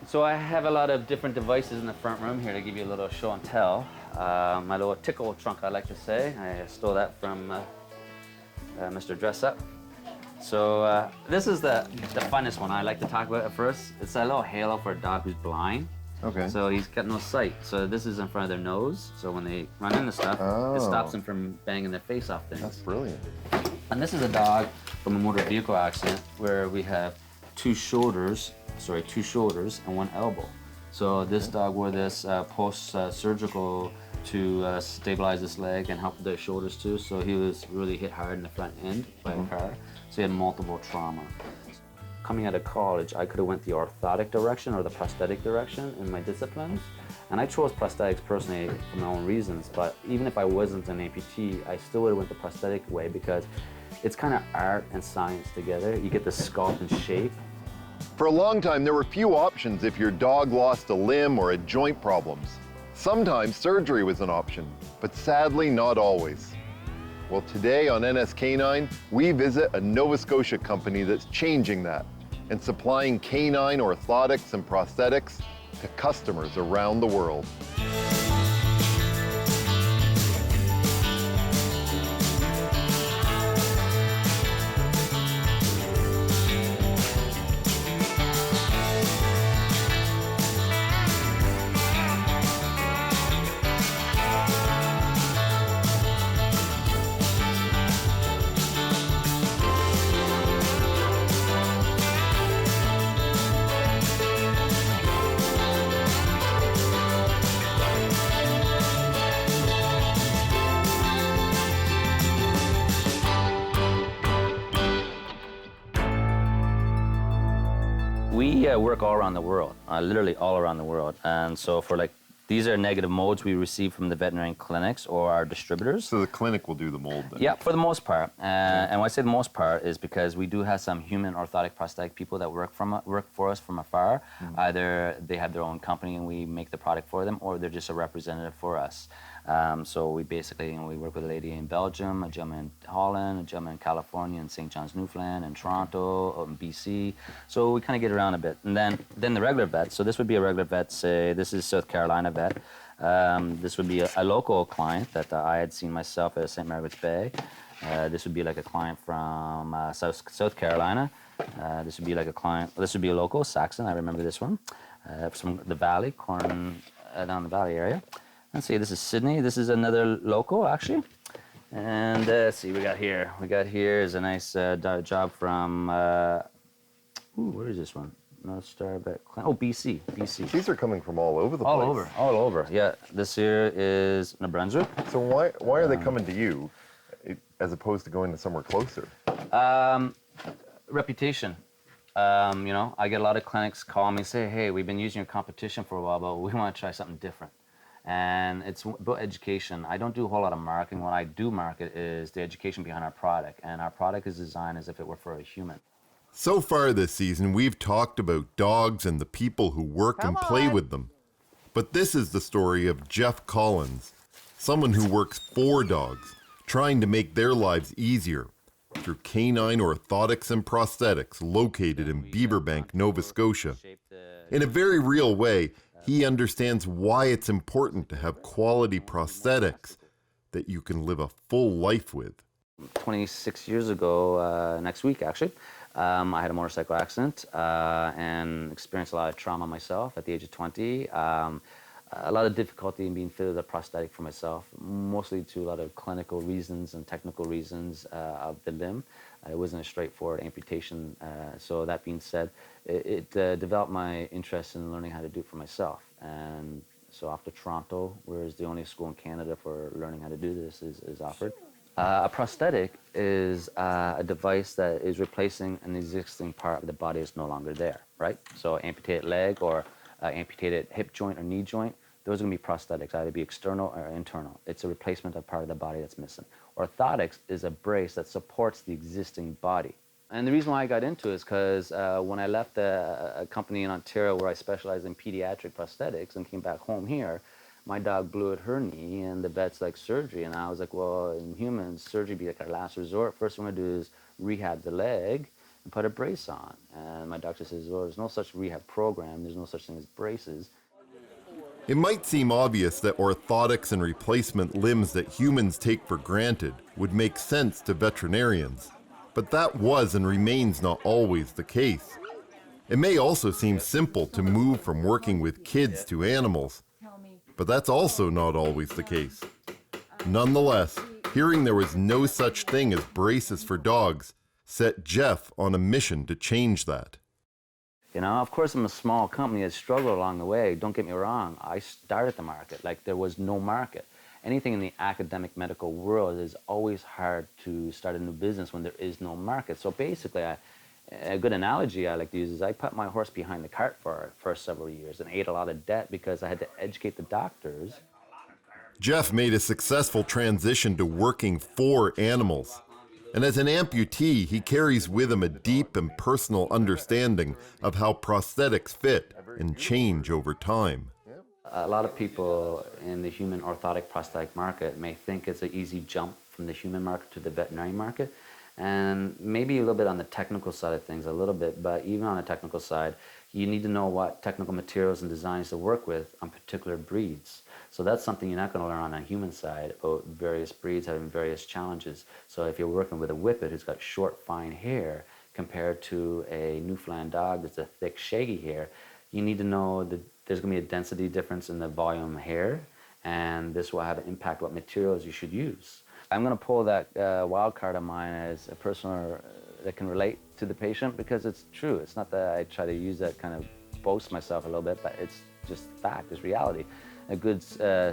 So I have a lot of different devices in the front room here to give you a little show and tell. My little tickle trunk, I like to say. I stole that from Mr. Dress Up. So this is the funnest one I like to talk about at first. It's a little halo for a dog who's blind. Okay. So he's got no sight. So this is in front of their nose. So when they run into stuff, it stops them from banging their face off things. That's brilliant. And this is a dog from a motor vehicle accident where we have two shoulders and one elbow. So this dog wore this post-surgical to stabilize his leg and help with the shoulders too. So he was really hit hard in the front end by a car. So he had multiple trauma. Coming out of college, I could have went the orthotic direction or the prosthetic direction in my disciplines. And I chose prosthetics personally for my own reasons, but even if I wasn't an amputee, I still would have went the prosthetic way because it's kind of art and science together. You get the sculpt and shape. For a long time, there were few options if your dog lost a limb or had joint problems. Sometimes surgery was an option, but sadly not always. Well, today on NSK9, we visit a Nova Scotia company that's changing that and supplying canine orthotics and prosthetics to customers around the world. We work all around the world, literally all around the world. And so for these are negative molds we receive from the veterinary clinics or our distributors. So the clinic will do the mold then? Yeah, for the most part. And when I say the most part is because we do have some human orthotic prosthetic people that work for us from afar. Either they have their own company and we make the product for them, or they're just a representative for us. So we basically, we work with a lady in Belgium, a gentleman in Holland, a gentleman in California, in St. John's, Newfoundland, in Toronto, in BC. So we kind of get around a bit. And then the regular vet, so this would be a regular vet, say this is South Carolina vet. This would be a local client that I had seen myself at St. Margaret's Bay. This would be like a client from South Carolina. This would be like a client, this would be a local, Saxon, I remember this one, from the valley, down the valley area. Let's see, this is Sydney. This is another local, actually. And let's see, we got here is a nice job from, where is this one? North Star Vet. Oh, BC. These are coming from all over the place. All over. Yeah, this here is New Brunswick. So why are they coming to you as opposed to going to somewhere closer? Reputation. I get a lot of clinics call me and say, hey, we've been using your competition for a while, but we want to try something different. And it's about education. I don't do a whole lot of marketing. What I do market is the education behind our product. And our product is designed as if it were for a human. So far this season, we've talked about dogs and the people who work and play with them. But this is the story of Jeff Collins, someone who works for dogs, trying to make their lives easier through canine orthotics and prosthetics located in Beaverbank, Nova Scotia. In a very real way, he understands why it's important to have quality prosthetics that you can live a full life with. 26 years ago, next week actually, I had a motorcycle accident and experienced a lot of trauma myself at the age of 20. A lot of difficulty in being fitted a prosthetic for myself, mostly to a lot of clinical reasons and technical reasons of the limb. It wasn't a straightforward amputation. So that being said, it developed my interest in learning how to do it for myself. And so after Toronto, where is the only school in Canada for learning how to do this, is offered. A prosthetic is a device that is replacing an existing part of the body that's no longer there, right? So amputated leg or amputated hip joint or knee joint, those are going to be prosthetics, either be external or internal. It's a replacement of part of the body that's missing. Orthotics is a brace that supports the existing body. And the reason why I got into it is because when I left a company in Ontario where I specialized in pediatric prosthetics and came back home here, my dog blew at her knee and the vet's like, surgery. And I was like, well, in humans, surgery be like our last resort. First thing we're going to do is rehab the leg. and put a brace on. And my doctor says, well, there's no such rehab program. There's no such thing as braces. It might seem obvious that orthotics and replacement limbs that humans take for granted would make sense to veterinarians, but that was and remains not always the case. It may also seem simple to move from working with kids to animals, but that's also not always the case. Nonetheless, hearing there was no such thing as braces for dogs set Jeff on a mission to change that. You know, of course, I'm a small company that struggled along the way. Don't get me wrong. I started the market like there was no market. Anything in the academic medical world is always hard to start a new business when there is no market. So basically, a good analogy I like to use is I put my horse behind the cart for several years and ate a lot of debt because I had to educate the doctors. Jeff made a successful transition to working for animals. And as an amputee, he carries with him a deep and personal understanding of how prosthetics fit and change over time. A lot of people in the human orthotic prosthetic market may think it's an easy jump from the human market to the veterinary market. And maybe a little bit on the technical side of things, a little bit, but even on the technical side, you need to know what technical materials and designs to work with on particular breeds. So that's something you're not going to learn on the human side about various breeds having various challenges. So if you're working with a whippet who's got short, fine hair compared to a Newfoundland dog that's a thick, shaggy hair, you need to know that there's going to be a density difference in the volume of hair, and this will have an impact what materials you should use. I'm going to pull that wild card of mine as a person that can relate to the patient because it's true. It's not that I try to use that kind of boast myself a little bit, but it's just fact, it's reality. A good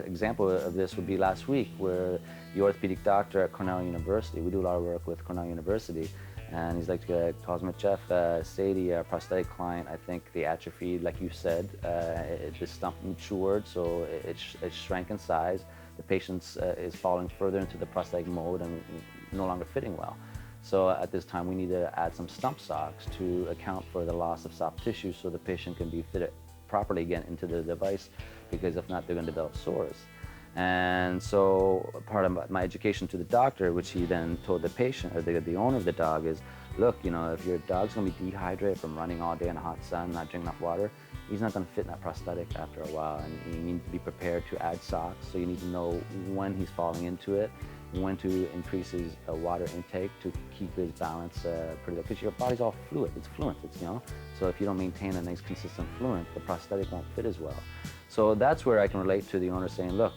example of this would be last week where the orthopedic doctor at Cornell University, we do a lot of work with Cornell University, and he's like, calls me, Jeff, say the prosthetic client, I think the atrophied, like you said, the stump matured, so it shrank in size. The patient is falling further into the prosthetic mode and no longer fitting well. So at this time, we need to add some stump socks to account for the loss of soft tissue so the patient can be fitted properly again into the device, because if not, they're going to develop sores. And so part of my education to the doctor, which he then told the patient, or the owner of the dog, is, look, you know, if your dog's going to be dehydrated from running all day in the hot sun, not drinking enough water, he's not going to fit in that prosthetic after a while, and you need to be prepared to add socks. So you need to know when he's falling into it, when to increase his water intake to keep his balance pretty good, because your body's all fluid, it's fluent, you know. So if you don't maintain a nice consistent fluent, the prosthetic won't fit as well. So that's where I can relate to the owner saying, look,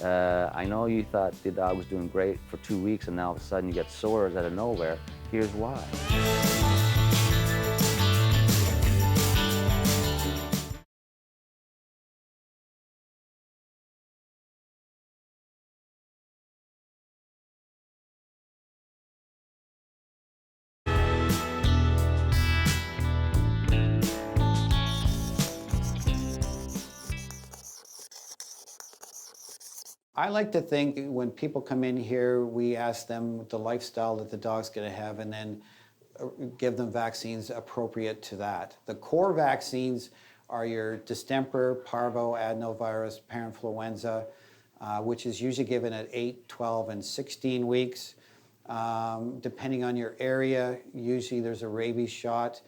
I know you thought the dog was doing great for 2 weeks and now all of a sudden you get sores out of nowhere. Here's why. I like to think when people come in here, we ask them the lifestyle that the dog's going to have and then give them vaccines appropriate to that. The core vaccines are your distemper, parvo, adenovirus, parainfluenza, which is usually given at 8, 12, and 16 weeks. Depending on your area, usually there's a rabies shot.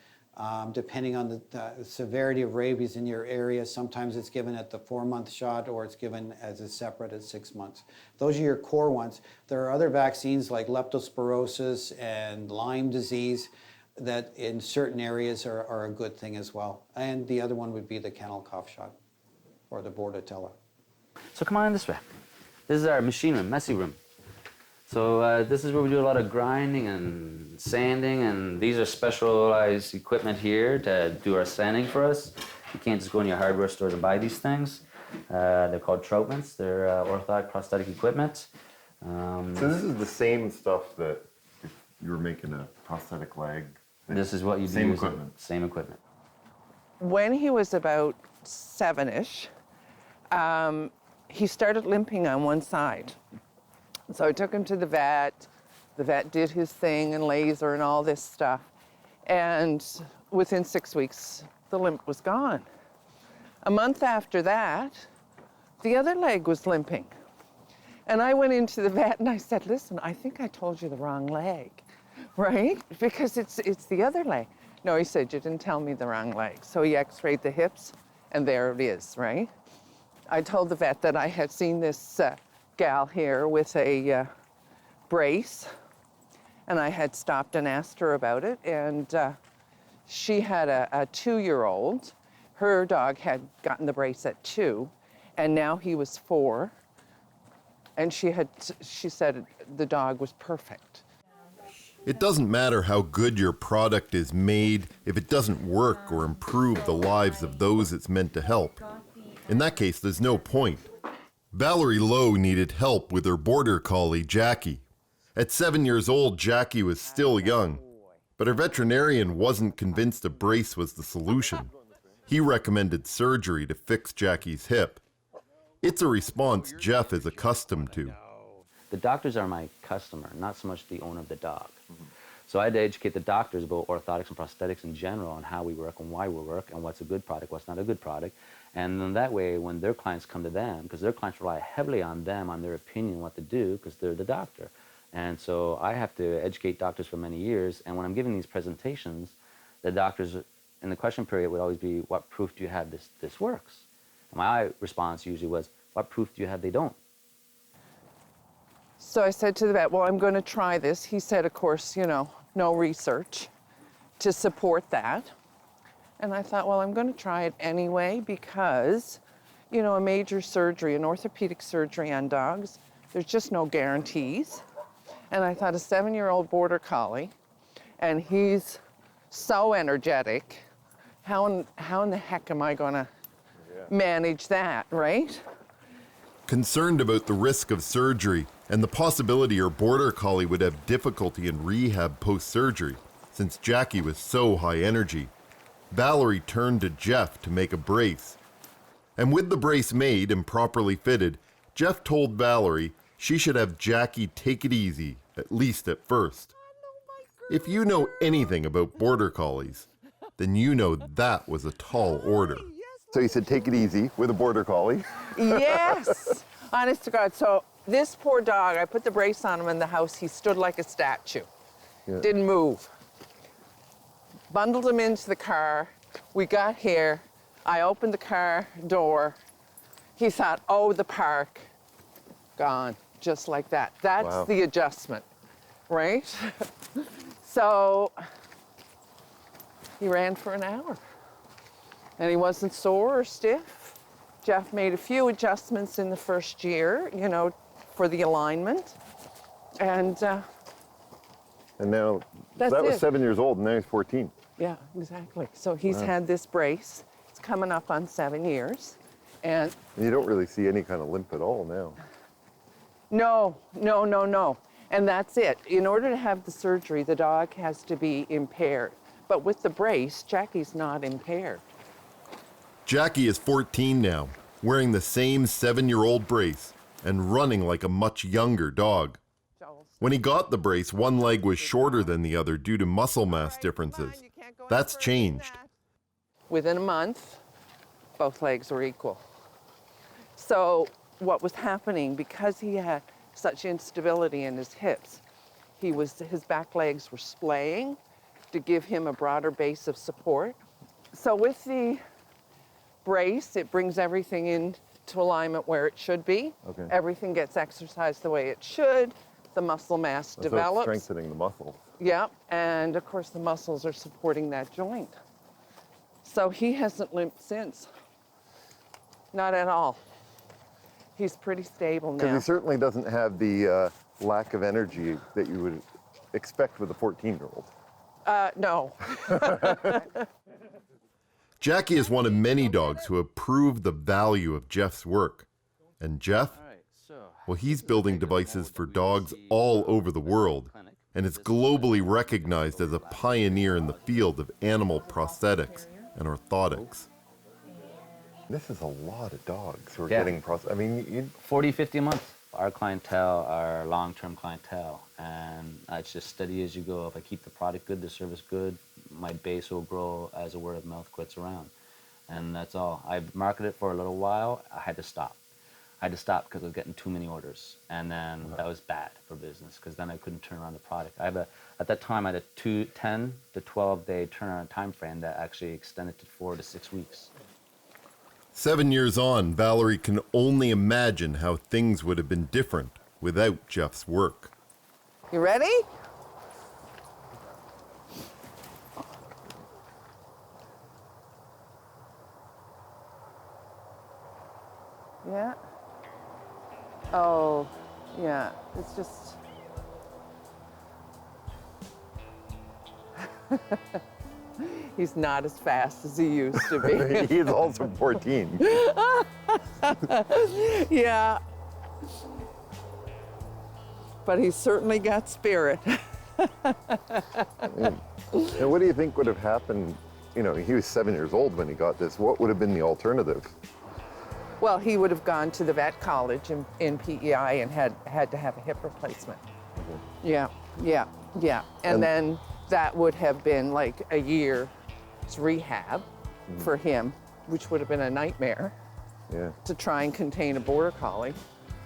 Depending on the severity of rabies in your area, sometimes it's given at the 4-month shot or it's given as a separate at 6 months. Those are your core ones. There are other vaccines like leptospirosis and Lyme disease that in certain areas are a good thing as well. And the other one would be the kennel cough shot or the Bordetella. So come on this way. This is our machine room, messy room. So this is where we do a lot of grinding and sanding, and these are specialized equipment here to do our sanding for us. You can't just go in your hardware stores and buy these things. They're called Troutmans. They're orthotic prosthetic equipment. So this is the same stuff that if you were making a prosthetic leg. This is what you do. Same equipment. Same equipment. When he was about 7-ish, he started limping on one side. So I took him to the vet. The vet did his thing and laser and all this stuff. And within 6 weeks, the limp was gone. A month after that, the other leg was limping. And I went into the vet and I said, listen, I think I told you the wrong leg. right? Because it's the other leg. No, he said, you didn't tell me the wrong leg. So he x-rayed the hips, and there it is, right? I told the vet that I had seen this gal here with a brace, and I had stopped and asked her about it, and she had a 2-year-old. Her dog had gotten the brace at 2, and now he was 4, and she said the dog was perfect. It doesn't matter how good your product is made if it doesn't work or improve the lives of those it's meant to help. In that case, there's no point. Valerie Lowe needed help with her border collie, Jackie. At 7 years old, Jackie was still young, but her veterinarian wasn't convinced a brace was the solution. He recommended surgery to fix Jackie's hip. It's a response Jeff is accustomed to. The doctors are my customer, not so much the owner of the dog. So I had to educate the doctors about orthotics and prosthetics in general and how we work and why we work and what's a good product, what's not a good product. And then that way, when their clients come to them, because their clients rely heavily on them, on their opinion, what to do, because they're the doctor. And so I have to educate doctors for many years. And when I'm giving these presentations, the doctors in the question period would always be, what proof do you have this works? And my response usually was, what proof do you have they don't? So I said to the vet, well, I'm going to try this. He said, of course, no research to support that. And I thought, well, I'm going to try it anyway because, a major surgery, an orthopedic surgery on dogs, there's just no guarantees. And I thought a 7-year-old border collie, and he's so energetic, how in the heck am I going to manage that, right? Concerned about the risk of surgery and the possibility her border collie would have difficulty in rehab post-surgery, since Jackie was so high energy, Valerie turned to Jeff to make a brace. And with the brace made and properly fitted, Jeff told Valerie she should have Jackie take it easy, at least at first. If you know anything about border collies, then you know that was a tall order. So you said take it easy with a border collie? Yes, honest to God. So this poor dog, I put the brace on him in the house. He stood like a statue, didn't move. Bundled him into the car. We got here. I opened the car door. He thought, oh, the park, gone, just like that. That's the adjustment, right? So he ran for an hour. And he wasn't sore or stiff. Jeff made a few adjustments in the first year, for the alignment. And now, that was 7 years old, and now he's 14. Yeah, exactly. So he's had this brace. It's coming up on 7 years. And you don't really see any kind of limp at all now. No. And that's it. In order to have the surgery, the dog has to be impaired. But with the brace, Jackie's not impaired. Jackie is 14 now, wearing the same 7-year-old brace and running like a much younger dog. When he got the brace, one leg was shorter than the other due to muscle mass differences. That's changed. Within a month, both legs were equal. So what was happening, because he had such instability in his hips, his back legs were splaying to give him a broader base of support. So with the brace, it brings everything into alignment where it should be. Okay. Everything gets exercised the way it should. The muscle mass develops. So it's strengthening the muscles. Yeah, and of course the muscles are supporting that joint. So he hasn't limped since. Not at all. He's pretty stable now. Because he certainly doesn't have the lack of energy that you would expect with a 14-year-old. No. Jackie is one of many dogs who have proved the value of Jeff's work. And Jeff? Well, he's building devices for dogs all over the world, and is globally recognized as a pioneer in the field of animal prosthetics and orthotics. This is a lot of dogs who are getting prosthetics. 40, 50 a month. Our clientele, our long-term clientele, and it's just steady as you go. If I keep the product good, the service good, my base will grow as a word of mouth gets around. And that's all. I've marketed it for a little while. I had to stop. I had to stop because I was getting too many orders, and then that was bad for business because then I couldn't turn around the product. At that time, I had a 10 to 12 day turnaround time frame that actually extended to 4 to 6 weeks. 7 years on, Valerie can only imagine how things would have been different without Jeff's work. You ready? Yeah. Oh, yeah. It's just. He's not as fast as he used to be. He's also 14. Yeah. But he's certainly got spirit. And what do you think would have happened? You know, he was 7 years old when he got this. What would have been the alternative? Well, he would have gone to the vet college in PEI and had to have a hip replacement. Yeah. And then that would have been like a year's rehab for him, which would have been a nightmare to try and contain a border collie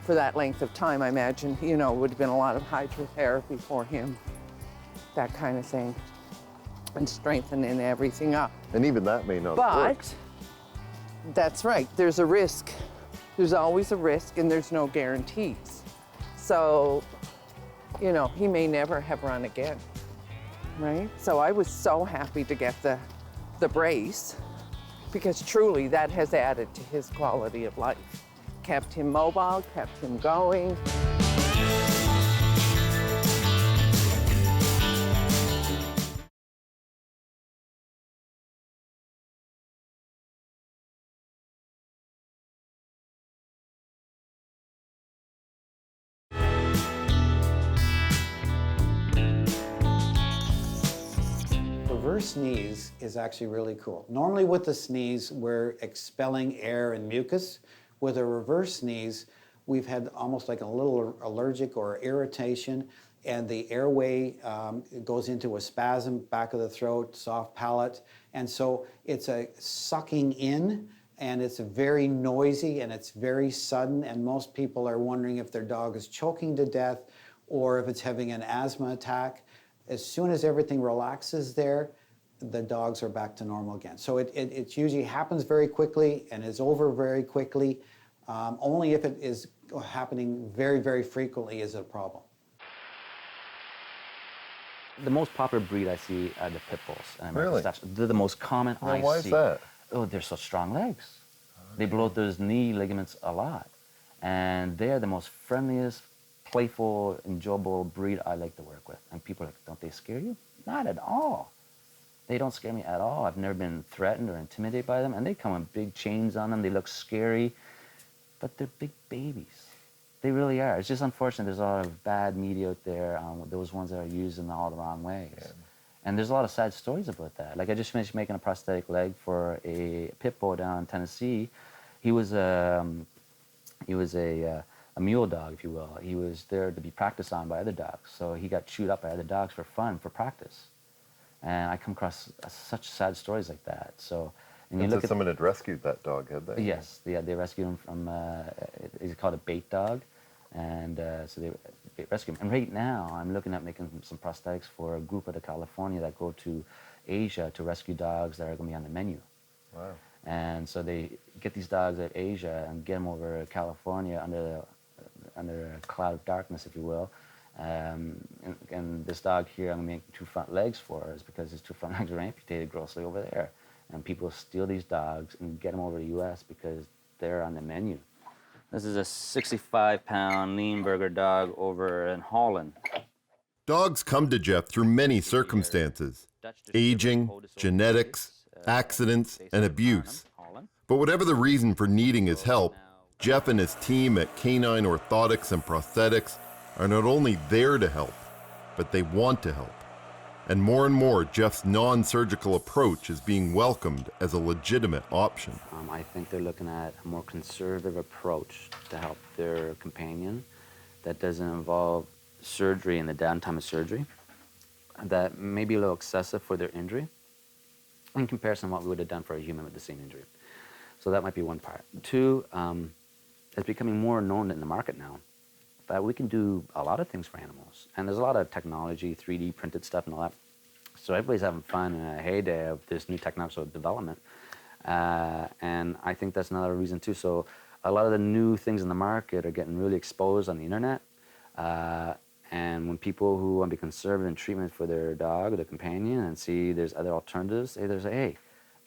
for that length of time. I imagine, you know, would have been a lot of hydrotherapy for him, that kind of thing, and strengthening everything up. And even that may not work. But that's right, there's a risk. There's always a risk and there's no guarantees. So, you know, he may never have run again, right? So I was so happy to get the brace because truly that has added to his quality of life. Kept him mobile, kept him going. Reverse sneeze is actually really cool. Normally with the sneeze, we're expelling air and mucus. With a reverse sneeze, we've had almost like a little allergic or irritation, and the airway goes into a spasm, back of the throat, soft palate, and so it's a sucking in, and it's very noisy, and it's very sudden, and most people are wondering if their dog is choking to death or if it's having an asthma attack. As soon as everything relaxes there, the dogs are back to normal again. So it usually happens very quickly and is over very quickly. Only if it is happening very, very frequently is a problem. The most popular breed I see are the pit bulls. And Really? They're the most common I see. Why is that? Oh, they're such strong legs. They blow out those knee ligaments a lot. And they're the most friendliest, playful, enjoyable breed I like to work with. And people are like, don't they scare you? Not at all. They don't scare me at all. I've never been threatened or intimidated by them. And they come with big chains on them. They look scary. But they're big babies. They really are. It's just unfortunate there's a lot of bad media out there on those ones that are used in all the wrong ways. Yeah. And there's a lot of sad stories about that. Like I just finished making a prosthetic leg for a pit bull down in Tennessee. He was a mule dog, if you will. He was there to be practiced on by other dogs. So he got chewed up by other dogs for fun, for practice. And I come across such sad stories like that. So, and you look at someone had rescued that dog, had they? Yes, they rescued him from, he's called a bait dog. And so they rescued him. And right now, I'm looking at making some prosthetics for a group out of California that go to Asia to rescue dogs that are going to be on the menu. Wow. And so they get these dogs out of Asia and get them over to California under a cloud of darkness, if you will. And this dog here, I'm going to make 2 front legs for is because his 2 front legs are amputated grossly over there. And people steal these dogs and get them over to the U.S. because they're on the menu. This is a 65-pound lean burger dog over in Holland. Dogs come to Jeff through many circumstances: aging, genetics, accidents, and abuse. But whatever the reason for needing his help, Jeff and his team at Canine Orthotics and Prosthetics are not only there to help, but they want to help. And more, Jeff's non-surgical approach is being welcomed as a legitimate option. I think they're looking at a more conservative approach to help their companion that doesn't involve surgery and the downtime of surgery, that may be a little excessive for their injury in comparison to what we would have done for a human with the same injury. So that might be one part. 2, it's becoming more known in the market now that we can do a lot of things for animals. And there's a lot of technology, 3D printed stuff and all that. So everybody's having fun in a heyday of this new technological development. And I think that's another reason too. So a lot of the new things in the market are getting really exposed on the internet. And when people who want to be conservative in treatment for their dog or their companion and see there's other alternatives, they say, hey,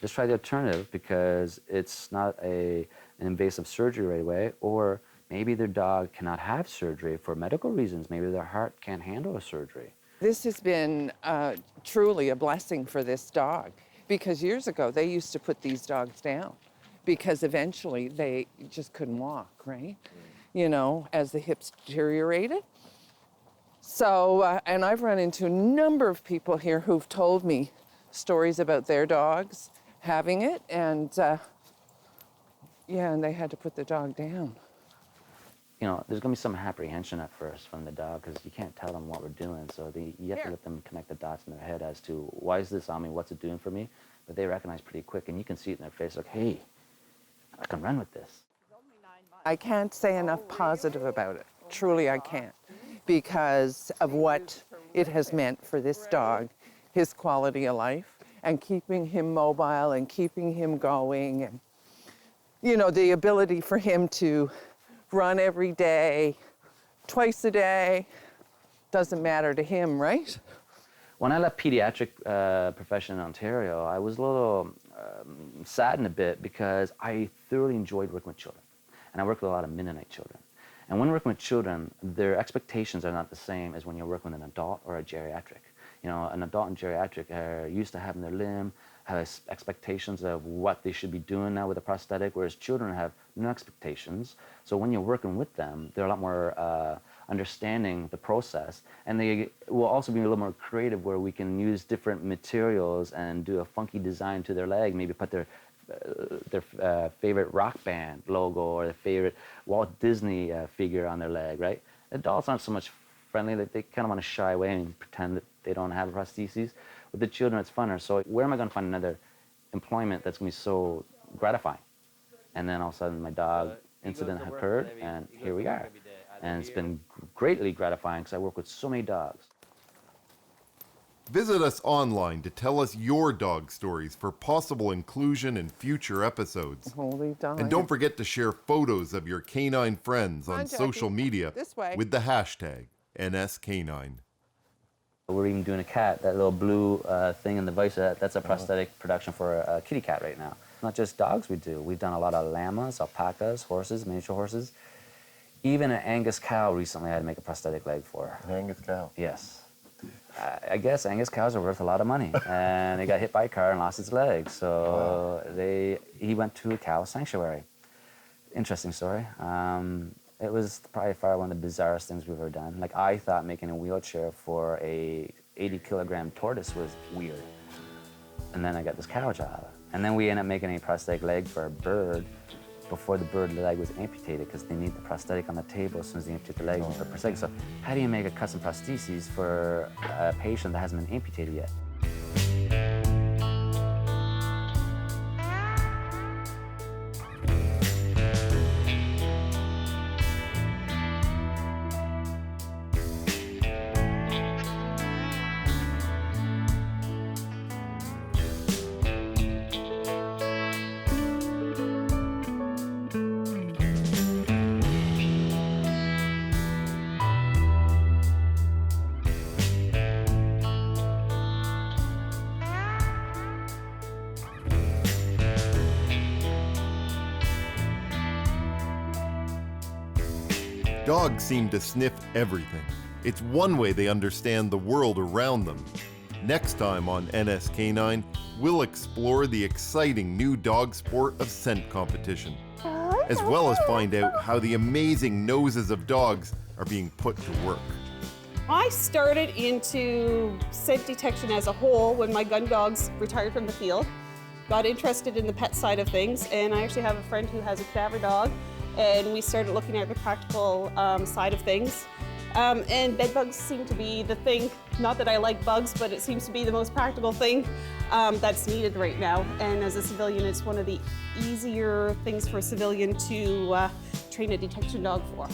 just try the alternative because it's not an invasive surgery right away, or maybe their dog cannot have surgery for medical reasons. Maybe their heart can't handle a surgery. This has been truly a blessing for this dog, because years ago they used to put these dogs down because eventually they just couldn't walk, right? You know, as the hips deteriorated. So, and I've run into a number of people here who've told me stories about their dogs having it, and yeah, and they had to put the dog down. You know, there's going to be some apprehension at first from the dog because you can't tell them what we're doing. So you have to let them connect the dots in their head as to why is this on me, what's it doing for me? But they recognize pretty quick, and you can see it in their face like, hey, I can run with this. I can't say enough positive about it. Truly, I can't, because of what it has meant for this dog, his quality of life, and keeping him mobile and keeping him going, and, you know, the ability for him to run every day, twice a day, doesn't matter to him, right? When I left pediatric profession in Ontario, I was a little saddened a bit because I thoroughly enjoyed working with children. And I worked with a lot of Mennonite children. And when working with children, their expectations are not the same as when you're working with an adult or a geriatric. You know, an adult and geriatric are used to having their limb, have expectations of what they should be doing now with a prosthetic, whereas children have no expectations. So when you're working with them, they're a lot more understanding the process, and they will also be a little more creative, where we can use different materials and do a funky design to their leg, maybe put their favorite rock band logo or their favorite Walt Disney figure on their leg, right? Adults aren't so much friendly, that they kind of want to shy away and pretend that they don't have prostheses. With the children, it's funner. So where am I going to find another employment that's going to be so gratifying? And then all of a sudden my dog incident occurred, and here we are. And it's been greatly gratifying because I work with so many dogs. Visit us online to tell us your dog stories for possible inclusion in future episodes. Holy dog. And don't forget to share photos of your canine friends on Jackie. social media This way. with the hashtag NSK9. We're even doing a cat, that little blue thing in the vise, that's a prosthetic production for a kitty cat right now. Not just dogs we do. We've done a lot of llamas, alpacas, horses, miniature horses. Even an Angus cow recently I had to make a prosthetic leg for. An Angus cow. Yes. I guess Angus cows are worth a lot of money, and he got hit by a car and lost his leg. So he went to a cow sanctuary. Interesting story. It was probably far one of the bizarrest things we've ever done. Like, I thought making a wheelchair for a 80-kilogram tortoise was weird. And then I got this cow job. And then we ended up making a prosthetic leg for a bird before the bird leg was amputated, because they need the prosthetic on the table as soon as they amputate the leg for prosthetic. So how do you make a custom prosthesis for a patient that hasn't been amputated yet? Dogs seem to sniff everything. It's one way they understand the world around them. Next time on NSK9, we'll explore the exciting new dog sport of scent competition, as well as find out how the amazing noses of dogs are being put to work. I started into scent detection as a whole when my gun dogs retired from the field. Got interested in the pet side of things, and I actually have a friend who has a cadaver dog, and we started looking at the practical side of things. And bed bugs seem to be the thing, not that I like bugs, but it seems to be the most practical thing that's needed right now. And as a civilian, it's one of the easier things for a civilian to train a detection dog for.